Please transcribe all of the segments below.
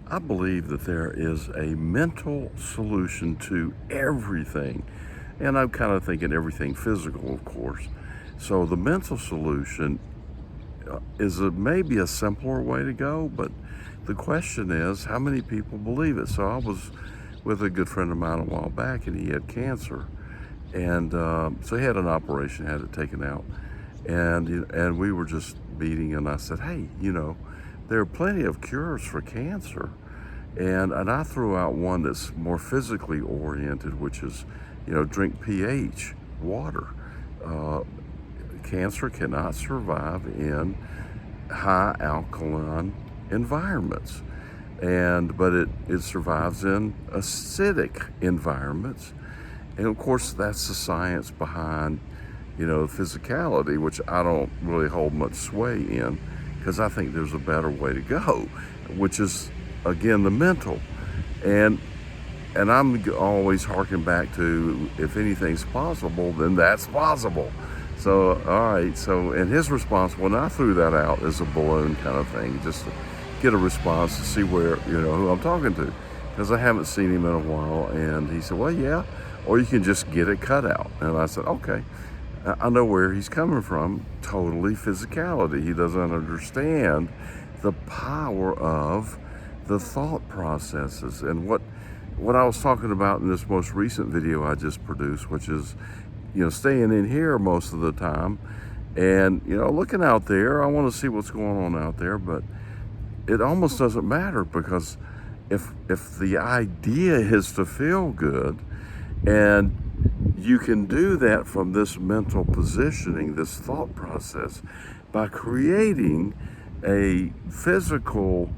I believe that there is a mental solution to everything. And I'm kind of thinking everything physical, of course. So the mental solution is maybe a simpler way to go, but the question is, how many people believe it? So I was with a good friend of mine a while back, and he had cancer. And so he had an operation, had it taken out. And we were just meeting, and I said, hey, there are plenty of cures for cancer. And I threw out one that's more physically oriented, which is, drink pH water. Cancer cannot survive in high alkaline environments, but it survives in acidic environments. And of course, that's the science behind, physicality, which I don't really hold much sway in, because I think there's a better way to go, which is, again, the mental. And I'm always harking back to, if anything's possible, then that's possible. So, all right. So, and his response when I threw that out as a balloon kind of thing, just to get a response to see where, who I'm talking to, because I haven't seen him in a while. And he said, well, yeah, or you can just get it cut out. And I said, okay, I know where he's coming from. Totally physicality. He doesn't understand the power of the thought processes. And what I was talking about in this most recent video I just produced, which is, staying in here most of the time and, looking out there. I want to see what's going on out there, but it almost doesn't matter, because if the idea is to feel good, and you can do that from this mental positioning, this thought process, by creating a physical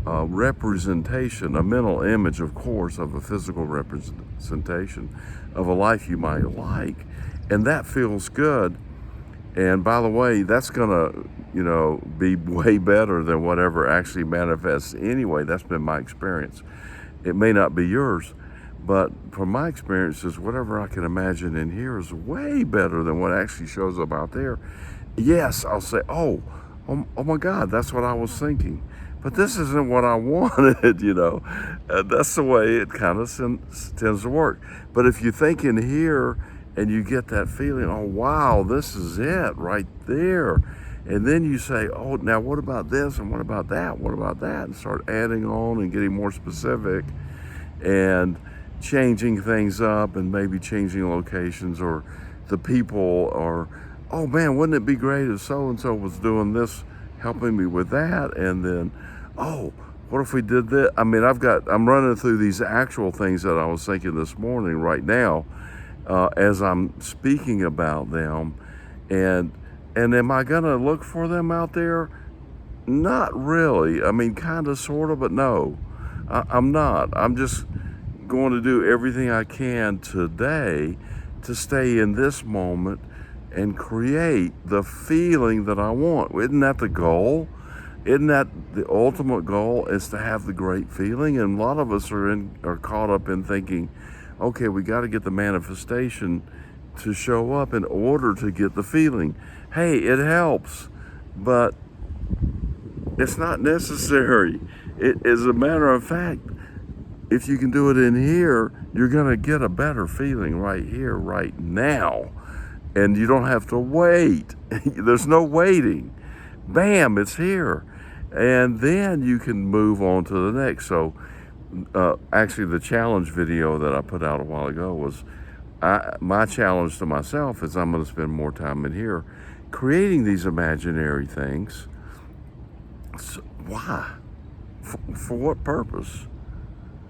representation, a mental image, of course, of a physical representation of a life you might like, and that feels good. And by the way, that's gonna, be way better than whatever actually manifests anyway. That's been my experience. It may not be yours, but from my experiences, whatever I can imagine in here is way better than what actually shows up out there. Yes, I'll say, oh my God, that's what I was thinking. But this isn't what I wanted, That's the way it kind of tends to work. But if you think in here and you get that feeling, oh, wow, this is it right there. And then you say, oh, now what about this? And what about that? What about that? And start adding on and getting more specific and changing things up, and maybe changing locations or the people, or, oh man, wouldn't it be great if so-and-so was doing this, helping me with that? And then, oh, what if we did this? I mean, I'm running through these actual things that I was thinking this morning right now, as I'm speaking about them. And am I gonna look for them out there? Not really. I mean, kind of, sort of, but no, I'm not. I'm just going to do everything I can today to stay in this moment and create the feeling that I want. Isn't that the goal? Isn't that the ultimate goal, is to have the great feeling? And a lot of us are caught up in thinking, okay, we got to get the manifestation to show up in order to get the feeling. Hey, it helps, but it's not necessary. As a matter of fact, if you can do it in here, you're going to get a better feeling right here, right now. And you don't have to wait. There's no waiting. Bam, it's here. And then you can move on to the next. So actually, the challenge video that I put out a while ago was, my challenge to myself is I'm going to spend more time in here creating these imaginary things. So why? For what purpose?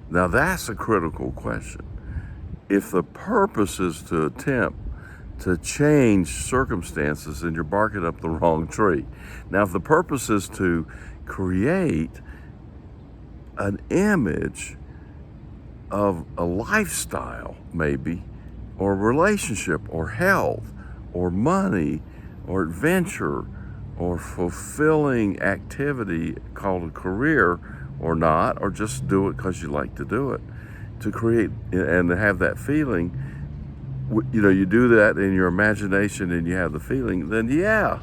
Now that's a critical question. If the purpose is to attempt to change circumstances, then you're barking up the wrong tree. Now, if the purpose is to create an image of a lifestyle, maybe, or relationship, or health, or money, or adventure, or fulfilling activity called a career, or not, or just do it because you like to do it, to create and to have that feeling, you do that in your imagination and you have the feeling, then yeah,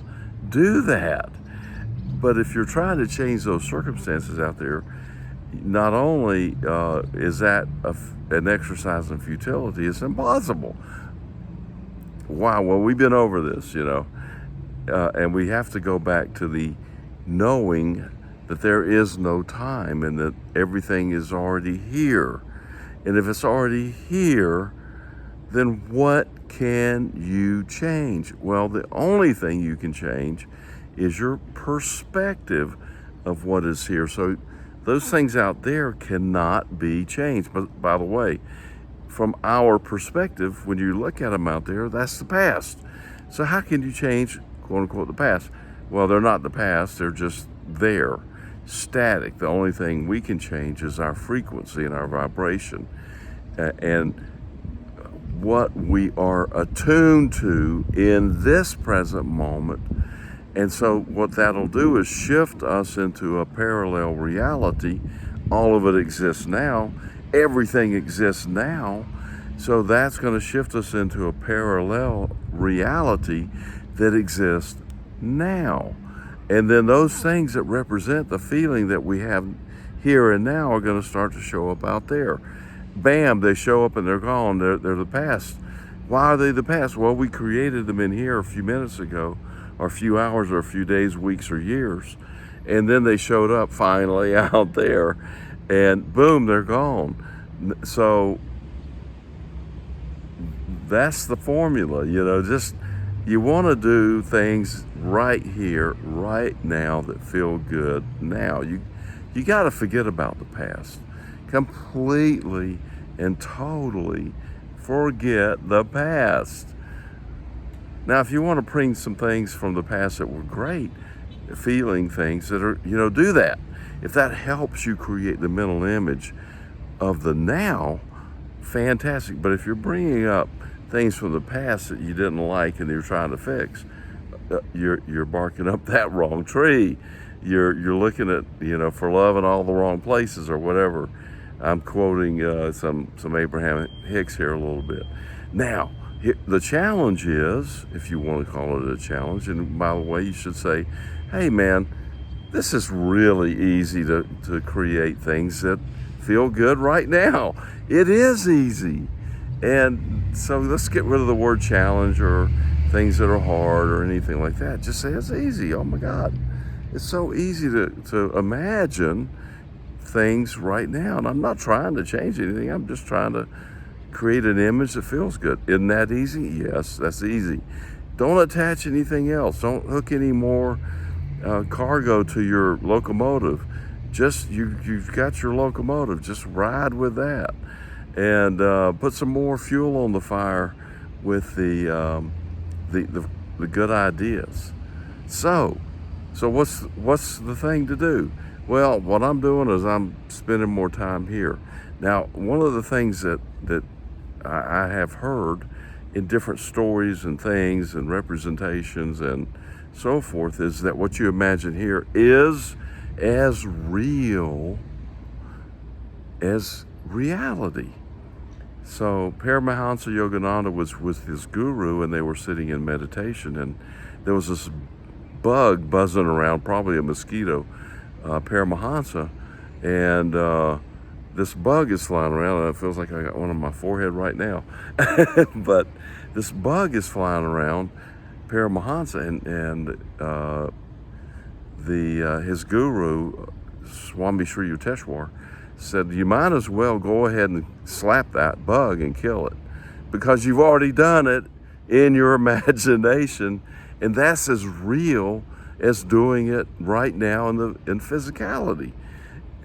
do that. But if you're trying to change those circumstances out there, not only is that an exercise in futility, it's impossible. Wow, well, we've been over this, and we have to go back to the knowing that there is no time and that everything is already here. And if it's already here, then what can you change? Well, the only thing you can change is your perspective of what is here. So those things out there cannot be changed. But by the way, from our perspective, when you look at them out there, that's the past. So how can you change, quote unquote, the past? Well, they're not the past, they're just there, static. The only thing we can change is our frequency and our vibration. And what we are attuned to in this present moment. And so what that'll do is shift us into a parallel reality. All of it exists now. Everything exists now. So that's going to shift us into a parallel reality that exists now. And then those things that represent the feeling that we have here and now are going to start to show up out there. Bam, they show up and they're gone. They're the past. Why are they the past? Well, we created them in here a few minutes ago, or a few hours, or a few days, weeks, or years. And then they showed up finally out there, and boom, they're gone. So that's the formula, just you want to do things right here, right now that feel good now. You got to forget about the past. Completely and totally forget the past. Now, if you want to bring some things from the past that were great, feeling things that are, do that. If that helps you create the mental image of the now, fantastic. But if you're bringing up things from the past that you didn't like and you're trying to fix, you're barking up that wrong tree. You're looking at, for love in all the wrong places, or whatever. I'm quoting some Abraham Hicks here a little bit. Now, the challenge is, if you want to call it a challenge, and by the way, you should say, hey man, this is really easy to create things that feel good right now. It is easy. And so let's get rid of the word challenge or things that are hard or anything like that. Just say it's easy. Oh my God. It's so easy to imagine things right now. And I'm not trying to change anything. I'm just trying to create an image that feels good. Isn't that easy? Yes, that's easy. Don't attach anything else. Don't hook any more cargo to your locomotive. Just you've got your locomotive. Just ride with that, and put some more fuel on the fire with the good ideas. So what's the thing to do? Well, what I'm doing is I'm spending more time here. Now, one of the things that I have heard in different stories and things and representations and so forth is that what you imagine here is as real as reality. So Paramahansa Yogananda was with his guru, and they were sitting in meditation, and there was this bug buzzing around, probably a mosquito, Paramahansa, and this bug is flying around, and it feels like I got one on my forehead right now. But this bug is flying around Paramahansa, and his guru, Swami Sri Yukteswar, said, you might as well go ahead and slap that bug and kill it, because you've already done it in your imagination, and that's as real as doing it right now in physicality.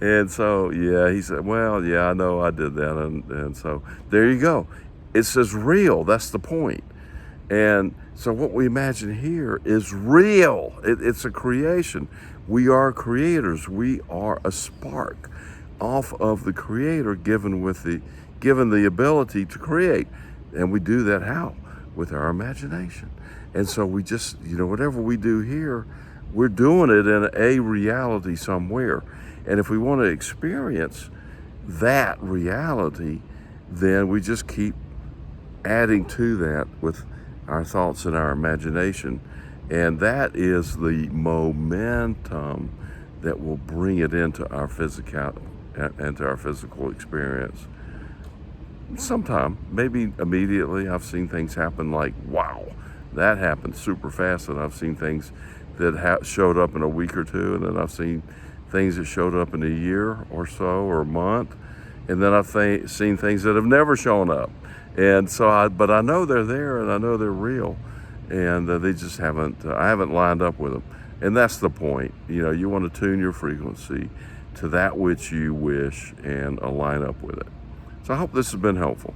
And so, yeah, he said, well, yeah, I know I did that. And so there you go. It's as real. That's the point. And so what we imagine here is real. It's a creation. We are creators. We are a spark off of the Creator given the ability to create. And we do that how? With our imagination. And so we just, whatever we do here, we're doing it in a reality somewhere. And if we want to experience that reality, then we just keep adding to that with our thoughts and our imagination. And that is the momentum that will bring it into our physicality and to our physical experience. Sometime, maybe immediately, I've seen things happen like, wow, that happened super fast. And I've seen things that showed up in a week or two. And then I've seen things that showed up in a year or so, or a month. And then I've seen things that have never shown up. And so but I know they're there, and I know they're real. And they just I haven't lined up with them. And that's the point. You want to tune your frequency to that which you wish and align up with it. So I hope this has been helpful.